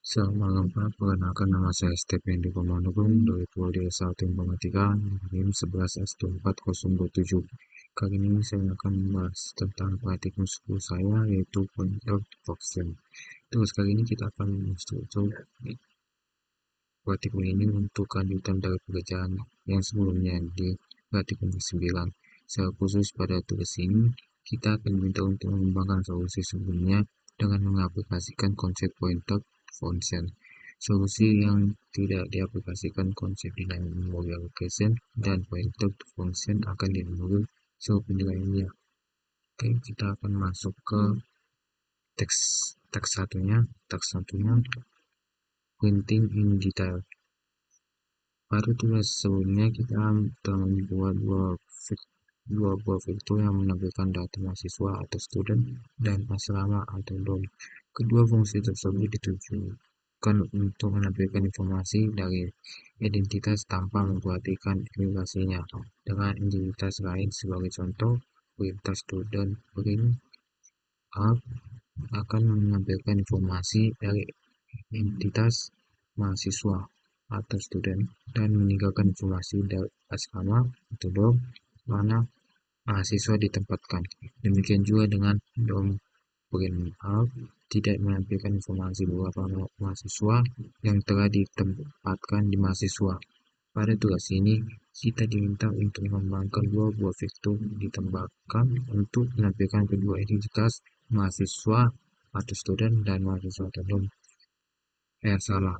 Selamat malam Pak, perkenalkan nama saya Stephen di Komandogung dari Prodi S1 Informatika NIM 11S24027. Kali ini saya akan membahas tentang praktikum 10 saya yaitu Point of Function. Terus kali ini kita akan menstruktur praktikum ini untuk lanjutan dari pekerjaan yang sebelumnya di praktikum 9. Secara khusus pada tugas ini, kita akan diminta untuk mengembangkan solusi sebelumnya dengan mengaplikasikan konsep point of function. Solusi yang tidak diaplikasikan konsep nilai memory allocation dan point of function akan dinilai seluruh penilaiannya. Oke, kita akan masuk ke teks teks satunya printing in detail. Pada tugas sebelumnya kita telah membuat dua buah fitur yang menampilkan data mahasiswa atau student dan asrama atau dorm. Kedua fungsi tersebut ditujukan untuk menampilkan informasi dari identitas tanpa memperhatikan aplikasinya dengan identitas lain. Sebagai contoh, perintah student print out akan menampilkan informasi dari identitas mahasiswa atau student dan meninggalkan informasi dari asrama atau dorm mana mahasiswa ditempatkan. Demikian juga dengan dorm print out tidak menampilkan informasi beberapa mahasiswa yang telah ditempatkan di mahasiswa. Pada tugas ini, kita diminta untuk mengembangkan dua buah fitur ditambahkan untuk menampilkan kedua identitas mahasiswa atau student dan mahasiswa atau dorm. Salah.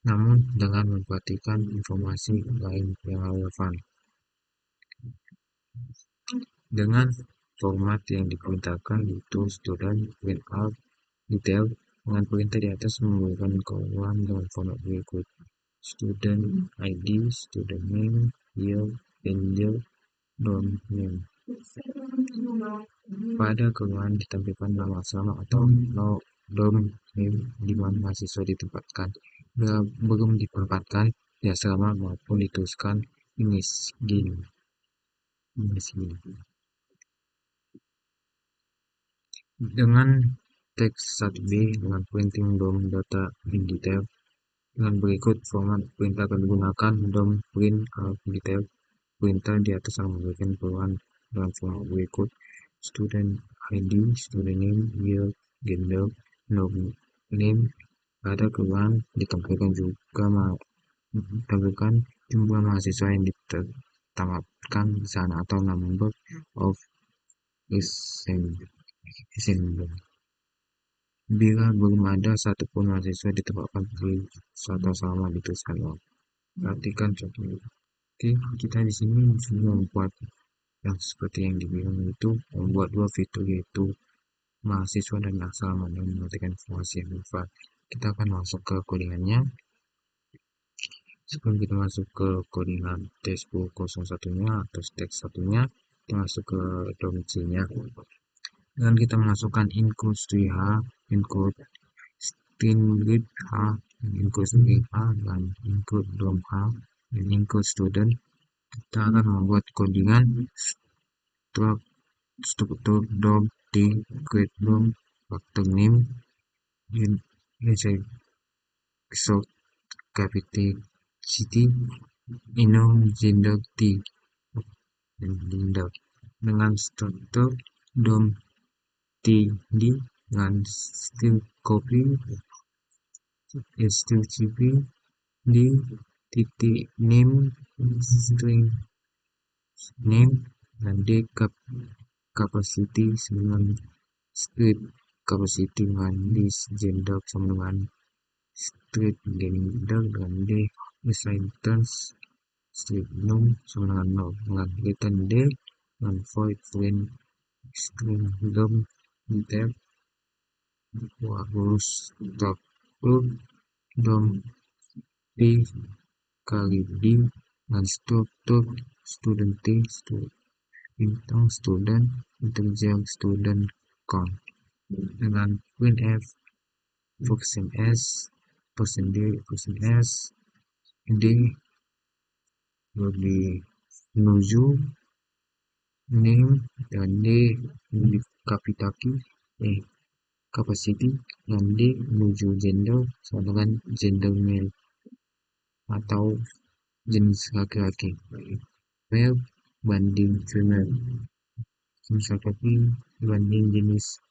Namun dengan memperhatikan informasi lain yang relevan. Dengan format yang diperintahkan yaitu student print out detail, dengan perintah di atas memberikan kolom dengan format berikut: student ID, student name, year, and year, dorm name. Pada kolom ditampilkan nama asrama atau dorm name di mana mahasiswa ditempatkan. Bila belum ditempatkan di asrama maupun dituliskan miskin. Dengan teks 1B dengan printing DOM data in detail dengan berikut format perintah akan digunakan DOM print out detail. Perintah di atas akan memberikan perubahan dengan format berikut: student ID, student name, year, gender, dorm name. Pada keluhan ditampilkan juga tampilkan jumlah mahasiswa yang ditamatkan di sana atau number of assembly. Bila belum ada satupun mahasiswa ditempatkan di suatu asrama dituliskan ulang. Perhatikan contohnya. Oke, kita di sini sudah membuat yang seperti yang dibilang itu membuat dua fitur yaitu mahasiswa dan asrama yang memberikan informasi yang relevan. Kita akan masuk ke codingannya. Sebelum kita masuk ke codingan T1001-nya atau teks satunya, kita masuk ke domisilinya. Dan kita masukkan include string H, include string read H, include string H, dan include dorm H, dan include student. Kita akan membuat codingan struktur dorm T, create dorm, factor name, result capacity, inom gender T, dan gender. Dengan struktur dorm TD dengan string copy string di titik name string name dan D capacity dengan string capacity dengan list gender sama dengan string gender dan D assignment string num sama dengan 0 dengan return D dan void print string dorm detail harus struktur dorm P kali D dan struktur student T bintang student integer student count dengan printf function s %d function s d lebih menuju name dan D lebih capacity, dan D menuju gender sama dengan gender male atau jenis laki-laki. Male banding female, jenis laki-laki banding jenis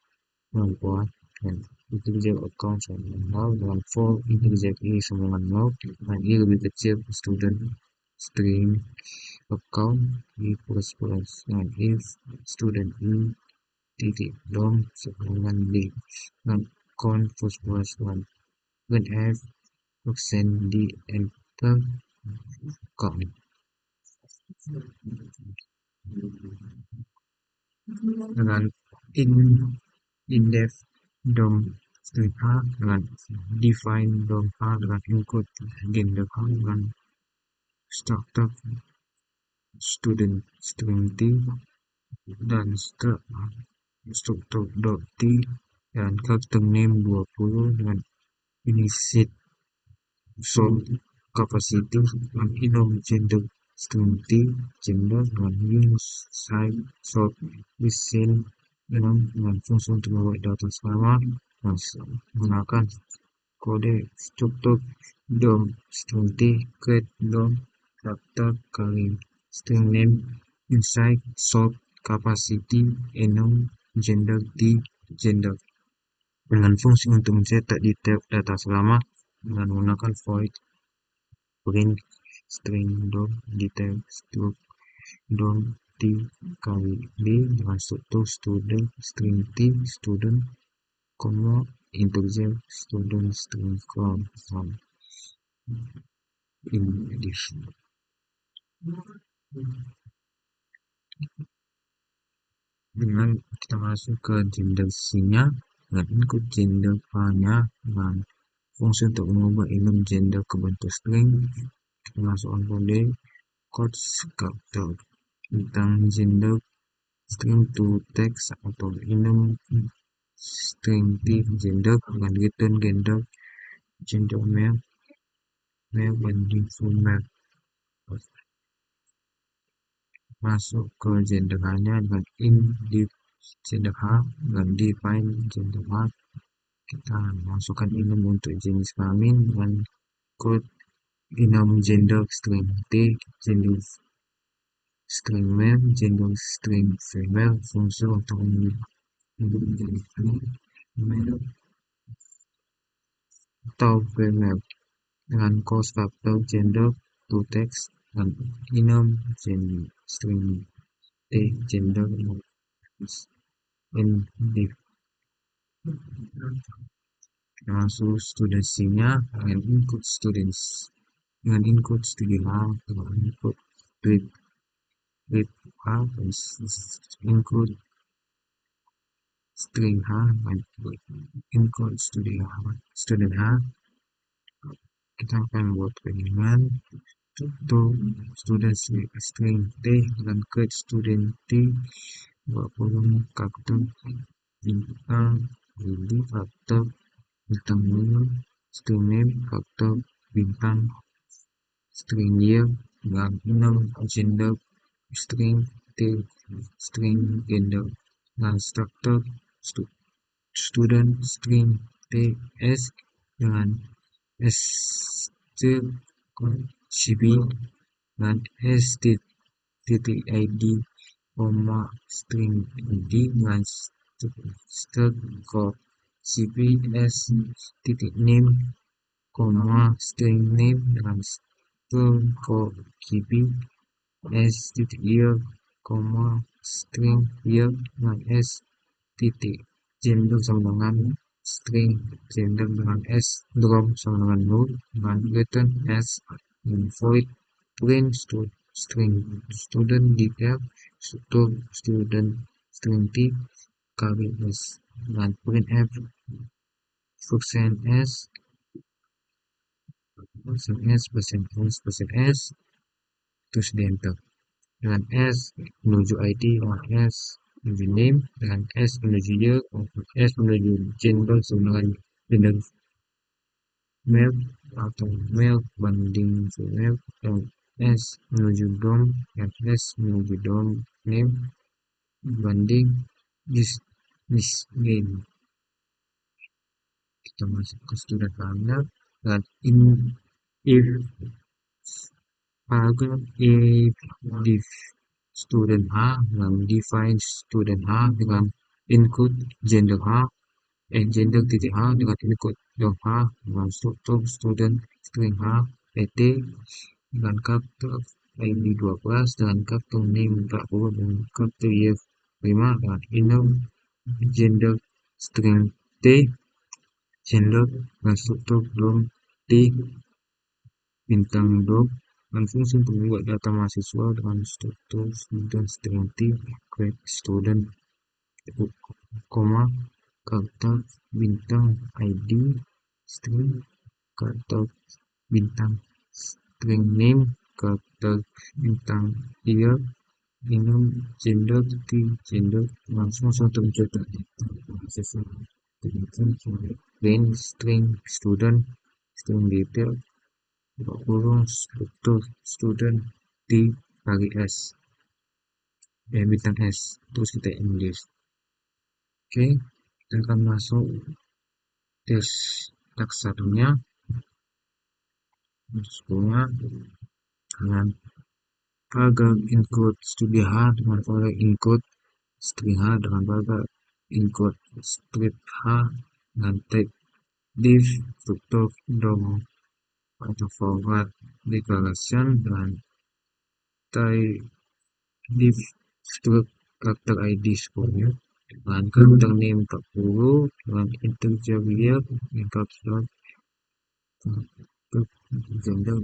perempuan, dan integer account sama dengan 0 dengan for integer i sama dengan 0 dan i lebih kecil student string account i plus plus dan if student i titik dom sama dengan d dan count plus plus 1 dan f persen di enter count dengan in indef dom string h dengan define dom h dengan include gender h dengan structure student string t dan struktur dot t dan karakter name 20 dengan initiate sort capacity dan inom gender string t gender dengan use side sort listen dengan fungsi untuk membuat data selama menggunakan kode struktur dom string t create dom karakter kali string name inside sort capacity enum gender t gender dengan fungsi untuk mencetak detail data selama dengan menggunakan void print string dom detail strut dom t kali d dengan struktur student string t student comma integer student string count in addition. Dengan kita masuk ke gender C-nya dengan include gender A-nya dengan fungsi untuk mengubah enum gender ke bentuk string kita masukkan kode quotes karakter tentang gender string to text atau enum string t gender dengan return gender male banding female masuk ke gender H-nya dengan in di gender H dan define gender H kita masukkan enum untuk jenis kelamin dengan code enum gender string t gender string male gender string female fungsi untuk jenis male atau female dengan cause factor gender to text dan enum string t gender and masuk student C-nya dengan include students dengan include student A dengan include grade A dan include string H dan include student A kita akan buat dengan untuk student string t dan create student t 20 karakter bintang jadi karakter bintang string name karakter bintang string year dan enum gender string t string gender dan struktur student string t s dengan cb dan s titik id string id dengan struktur cps titik name string name dengan struktur kb s titik year string year dengan s titik gender sama dengan string gender dengan s drop sama dengan 0 dengan return s dan void print string student detail struktur student string t kali s dan printf persen s persen s terus di enter dengan s menuju id dengan s menuju name dengan s menuju year s menuju gender sama dengan gender male atau male banding female dan s menuju dom dan s menuju dom name banding this name kita masuk ke student hanya dan in if paragraph if the student H dengan define student H dengan include gender H gender titik H dengan include dom H dengan struktur student string H pt dengan karakter ID 12 dan karakter name 40 dan karakter year 5 dengan inner gender string T gender dan struktur dom T bintang dom dan fungsi untuk membuat data mahasiswa dengan struktur student string T create student koma karakter bintang ID string karakter bintang string name karakter bintang year ini gender T gender langsung satu mencetak mahasiswa then string student string detail kurung struktur student T kali S bintang S terus kita English. Oke, kita akan masuk tes taksarnya sebelumnya dengan paragraph include studi H dengan paragraph include string H dengan paragraph include strip H dengan tag div struktur dom atau forward declaration dan tag div struktur karakter ID 10 dengan karakter name 40 dengan integer year dengan karakter gender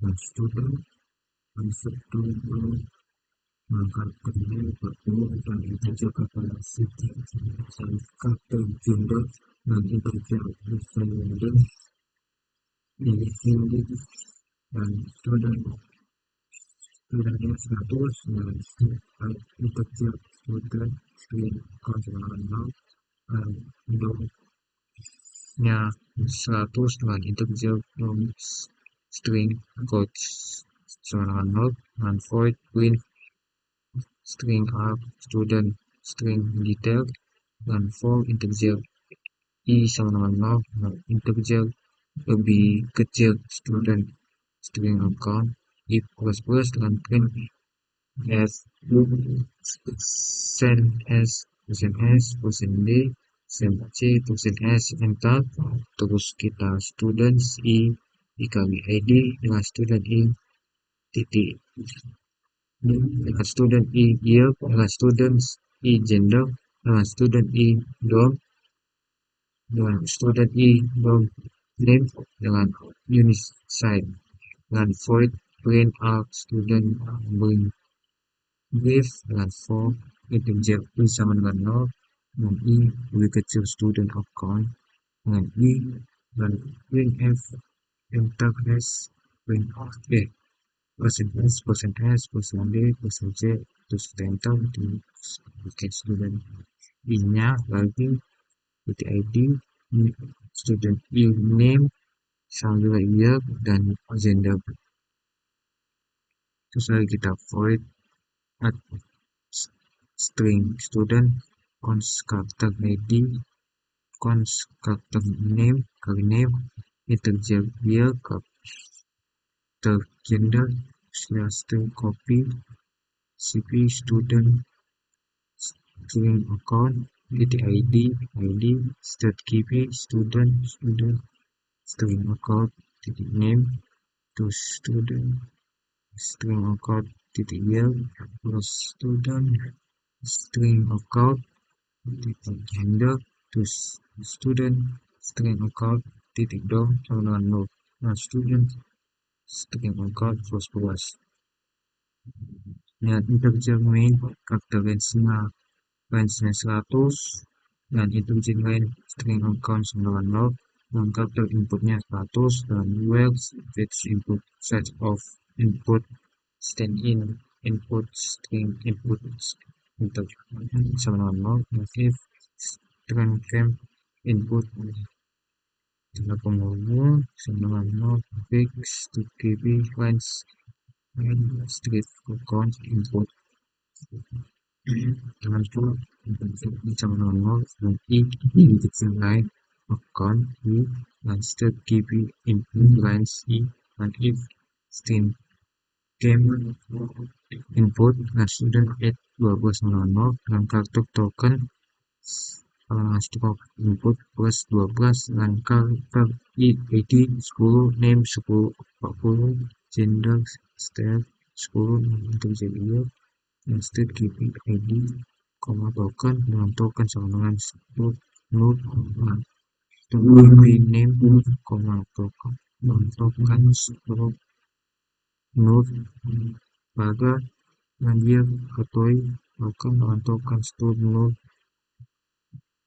dan student dan struktur dengan karakter name 40 dan integer karakter city dan karakter gender dan integer gender ini tinggi dan student studentnya 100 dan integer student string konsonan 0 dan nya 100 dengan integer string code sama 0 dan void print string arg student string detail dan for integer i sama dengan 0 dan integer lebih kecil student string account if plus dengan print s percent s percent d c percent s enter terus kita students i dikali id dengan student i titik dengan student i year dengan students i gender dengan student i dom dengan student i dom name dengan unit site dengan void print out student bring brief dengan for integer i sama dengan 0 dengan i lebih kecil student account dengan i dan printf enter s print percent s percent d percent c terus kita enter di student i nya lagi titik id student i name sama juga year dan gender terus lagi kita void add string student cons character id cons character name kali name integer year character gender slash string copy cp student string account titik id state kp student string account titik name to student string account titik year plus student string account titik gender to student string account titik dom sama dengan 0 nah student string account plus dan integer main karakter range-nya 100 dan integer lain string account sama dengan 0 dan karakter inputnya 100 dan where fetch input set of input stand in input string input integer sama dengan 0 dan if string cam input tanda penghubung sama dengan 0 fix to kb lines and street account input Dengan itu, bisa menolak dan identify account I and still keep it in lines I and if stream game input dan student at 12.00 dan kartu token stroke input plus 12 dan karakter ID 10 name 10 40 gender style 10 terjadi instead keeping ID koma token dengan token sama dengan node node tunggu name koma token dengan token stroke node pada lanjut atoi token dengan token store node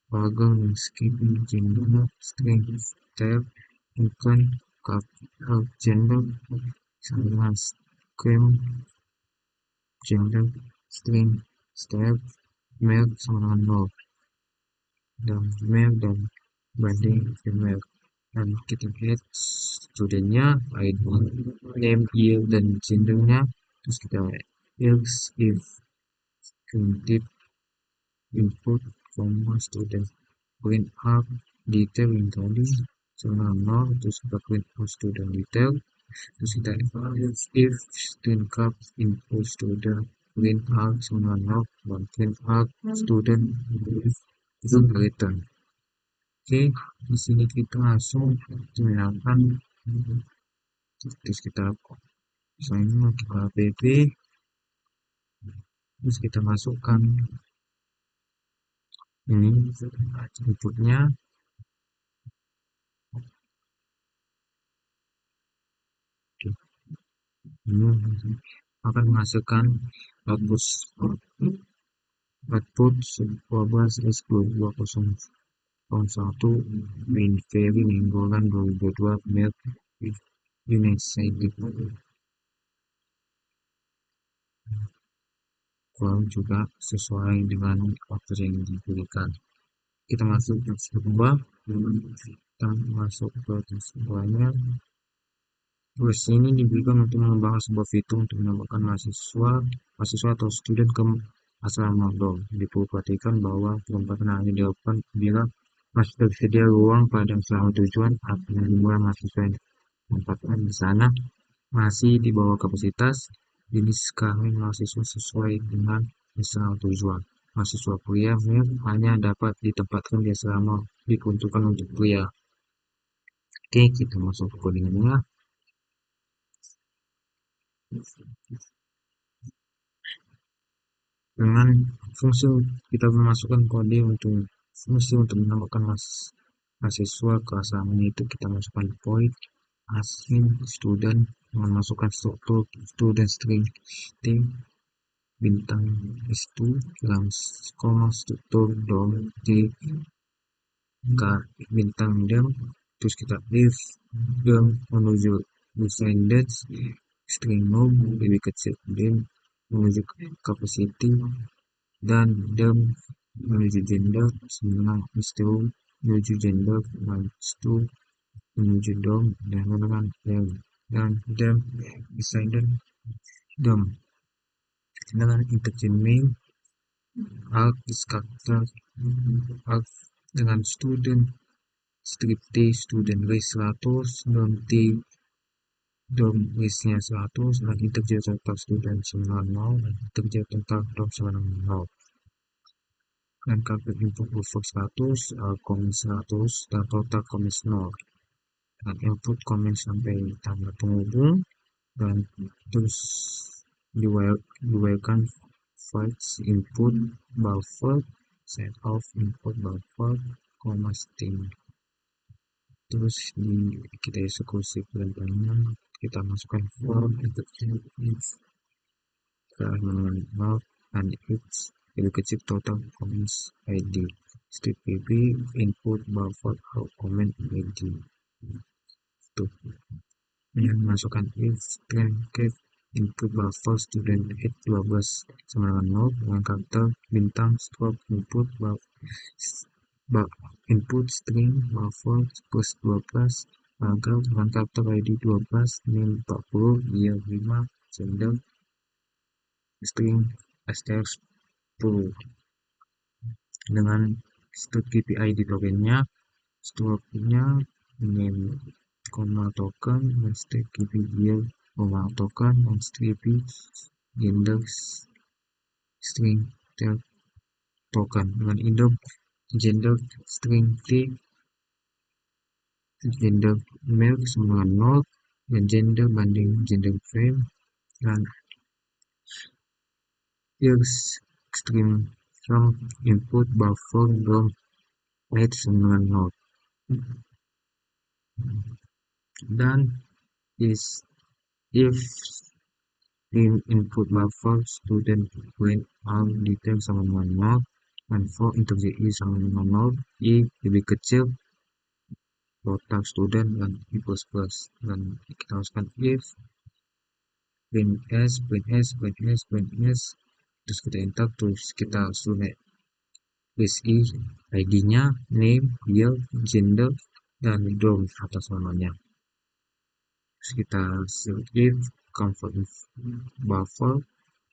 pada skipping gender string tab token gender sama dengan screen gender string tab male sama dengan node dan female dan banding female dan kita lihat studentnya ID name year dan gendernya terus kita else if primitive input comma student print up detail yang tadi sama nol terus kita print out student detail terus kita else if student cup input student print out sama nol dan print out student itu return. Oke, di sini kita langsung menyenangkan terus kita misalnya kita app terus kita masukkan ini inputnya ini akan menghasilkan output output 12S2201 main very mingguan 2022 milk United kurang juga sesuai dengan waktu yang diberikan. Kita masuk ke sebuah kita masuk ke sebuahnya terus ini diberikan untuk mengembangkan sebuah fitur untuk menambahkan mahasiswa atau student ke asrama dong. Diperhatikan bahwa penempatan hanya dilakukan bila masih tersedia ruang pada asrama tujuan atau jumlah mahasiswa yang ditempatkan di sana masih di bawah kapasitas. Jenis kelamin mahasiswa sesuai dengan asrama tujuan. Mahasiswa pria hanya dapat ditempatkan di asrama diperuntukkan untuk pria. Oke, kita masuk ke codingnya. Dengan fungsi kita memasukkan kode untuk fungsi untuk menambahkan mahasiswa ke asrama itu kita masukkan void asing student memasukkan struktur student string t bintang s2 dalam koma struktur dom t k bintang dem terus kita if dem menuju descended string node lebih kecil dem menuju capacity dan dem menuju gender sembilan itu menuju gender dan itu menuju dom dan dengan dem dan dem descended dom dengan integer main arc character arc dengan student strip t student race 100 dom t dom race-nya 100 dan integer total student sama 0 dan integer total dom sama 0 dan karakter input buffer 100 comment 100 dan total comment 0 dan input comment sampai tanggal penghubung dan terus diwayarkan files input buffer set of input buffer string terus kita eksekusi perintahnya kita masukkan form integer if and it's lebih kecil total comments id strip pp input buffer comment id tuh dengan masukkan if string get input buffer student at 12 sama dengan 0 dengan karakter bintang stroke input string buffer plus 12 agar dengan karakter id 12 name 40 year 5 gender string asterisk 10 dengan stud KPI di tokennya, struknya name, koma token, dan state KPI year, koma token, dan state gender string token dengan induk gender string t gender male sama dengan 0 dan gender banding gender frame dan years string from input buffer dom height sama dengan 0 dan is if string input buffer student print all detail sama dengan 0 dan for integer i sama dengan 0 i lebih kecil total student dan i plus dan kita haruskan if print s print s print s print s terus kita enter terus kita student isi id-nya name year gender dan dom atas namanya. Terus kita select if comfort buffer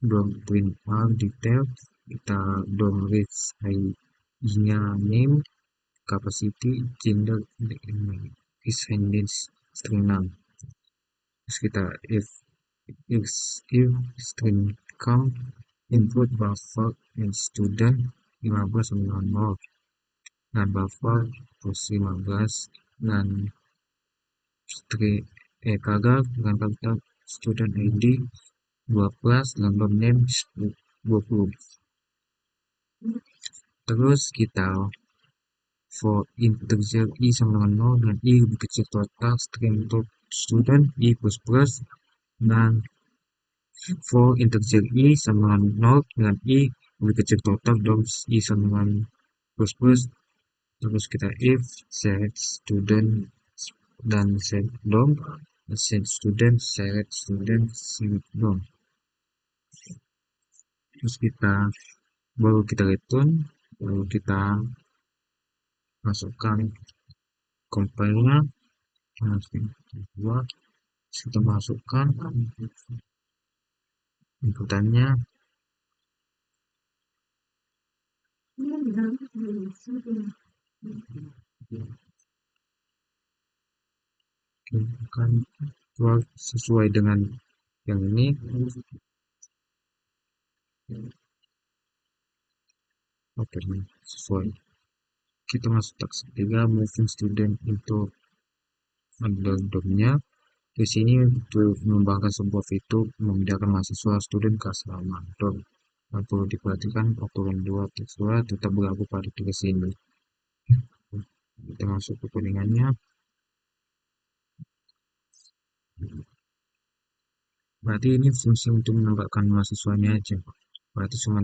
dom print all detail kita dom reach id-nya name capacity gender is handles string name. Terus kita if string count input buffer and student 15 sama 0 dan buffer plus 15 dan string kagak dengan kata student id 12 dan dom name 20. Terus kita for integer i sama dengan 0 dan i lebih kecil total string student i plus dan for integer i sama dengan 0 dengan i lebih kecil total dom i sama dengan plus terus kita if set student dan set dom set student set dom terus baru kita return baru kita masukkan compile-nya kita masukkan inputannya kan sesuai dengan yang ini oke sesuai kita masuk task 3 moving student into dom-nya di sini untuk mengembangkan sebuah fitur memindahkan mahasiswa student ke asrama dom yang perlu diperhatikan aturan 2 tetap berlaku pada tugas ini. Kita masuk ke codingannya. Berarti ini fungsi untuk menambahkan mahasiswanya aja. Berarti cuma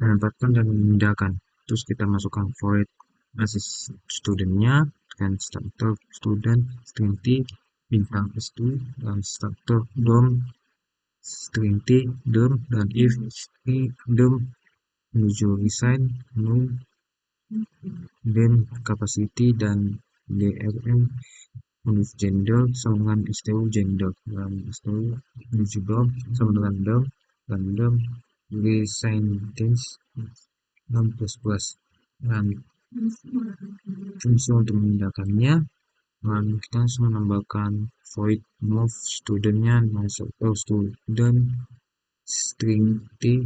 menempatkan dan memindahkan. Terus kita masukkan void basis studentnya dengan starter student string t bintang s2 dan starter dom string t dom dan if dom menuju resign num then capacity dan drm menuju gender sama dengan stu gender dan stu menuju dom sama dengan dom dan dom resign tense 6++ dan fungsi untuk memindahkannya dan kita harus menambahkan void move studentnya masuk student string t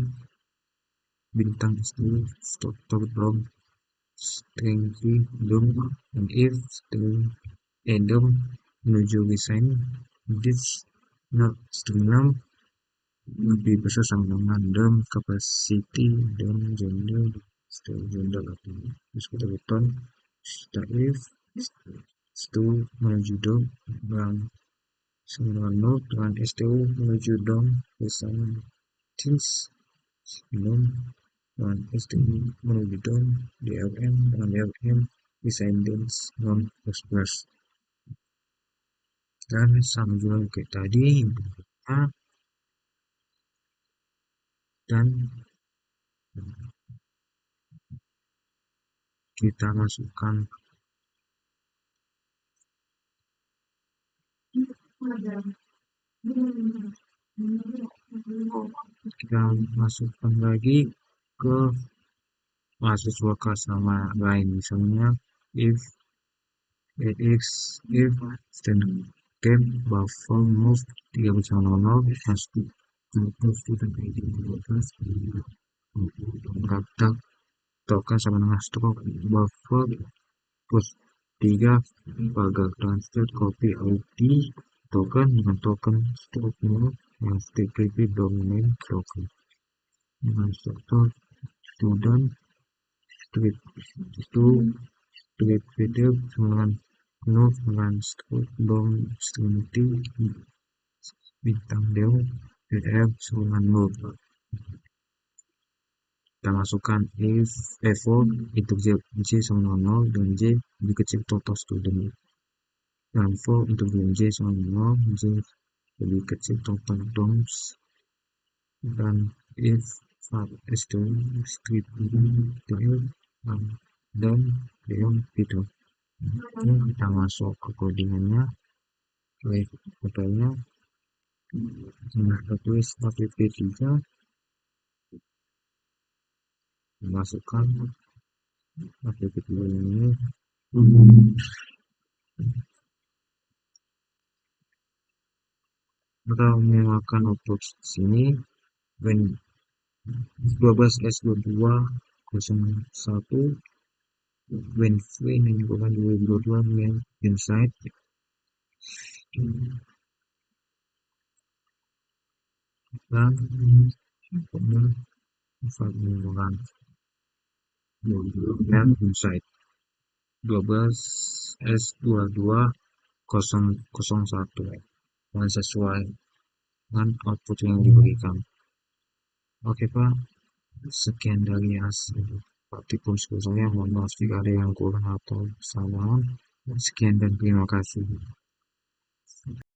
bintang structure dom string t dom dan if string dom menuju resign this not string name lebih besar sama dengan dom capacity dom gender gender terus kita return kita if stu menuju dom dan sama dengan node dengan stu menuju dom resign teams dom dan stu menuju dom drm dengan drm descendants non plus dan sama juga kayak tadi inputnya dan kita masukkan kita masukkan lagi ke mahasiswa kelas nama lain, misalnya if if student game buffer move 3.00 has to student ID 12 daftar token sama dengan stroke buffer plus 3 pagar translate copy ID token dengan token stroke yang TPP domain token dengan struktur student street itu tweet video dengan penuh dengan stroke dom string bintang del pdf dengan nol. Kita masukkan if for untuk j sama dengan 0 dan j lebih kecil total student, dan for untuk j sama dengan 0 j lebih kecil total doms, dan if strip del dan beyond itu. Ini kita masuk ke codingannya, contohnya kita tulis app3 masukkan app3 ini kita menggunakan output sini when 12s2201 when free menimbulkan 2022 main inside dan menimbulkan main inside 12s2201 dan sesuai dengan output yang diberikan. Oke Pak, sekian dari hasil praktikum saya. Mohon maaf jika ada yang kurang atau kesalahan. Sekian dan terima kasih.